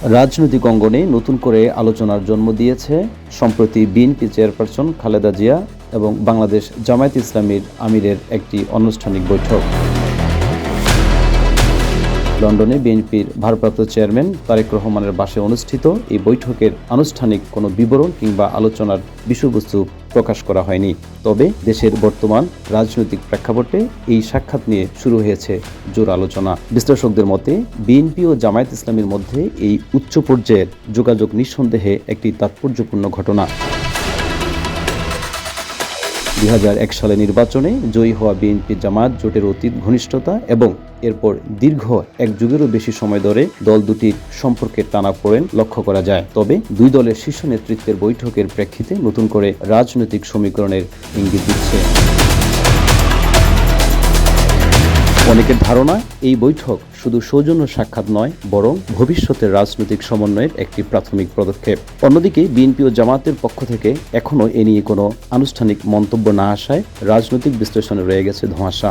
রাজনৈতিক অঙ্গনে নতুন করে আলোচনার জন্ম দিয়েছে সম্প্রতি বিএনপি চেয়ারপারসন খালেদা জিয়া এবং বাংলাদেশ জামায়াতে ইসলামীর আমিরের একটি আনুষ্ঠানিক বৈঠক। লন্ডনে বিএনপির ভারপ্রাপ্ত চেয়ারম্যান তারেক রহমানের বাসায় অনুষ্ঠিত এই বৈঠকের আনুষ্ঠানিক কোনো বিবরণ কিংবা আলোচনার বিষয়বস্তু প্রকাশ করা হয়নি। তবে দেশের বর্তমান রাজনৈতিক প্রেক্ষাপটে এই সাক্ষাৎ নিয়ে শুরু হয়েছে জোর আলোচনা। বিশ্লেষকদের মতে বিএনপি ও জামায়াত ইসলামীর মধ্যে এই উচ্চ পর্যায়ের যোগাযোগ নিঃসন্দেহে একটি তাৎপর্যপূর্ণ ঘটনা। 2001 সালে নির্বাচনে জয়ী হওয়া বিএনপি জামায়াত জোটের অতীত ঘনিষ্ঠতা এবং এরপর দীর্ঘ এক যুগেরও বেশি সময় ধরে দল দুটির সম্পর্কের টানাপোড়েন লক্ষ্য করা যায়। তবে দুই দলের শীর্ষ নেতৃত্বের বৈঠকের প্রেক্ষিতে নতুন করে রাজনৈতিক সমীকরণের ইঙ্গিত দিচ্ছে। অনেকের ধারণা এই বৈঠক শুধু সৌজন্য সাক্ষাৎ নয়, বরং ভবিষ্যতের রাজনৈতিক সমন্বয়ের একটি প্রাথমিক পদক্ষেপ। অন্যদিকে বিএনপি ও জামায়াতের পক্ষ থেকে এখনও এ নিয়ে কোনো আনুষ্ঠানিক মন্তব্য না আসায় রাজনৈতিক বিশ্লেষণে রয়ে গেছে ধোঁয়াশা।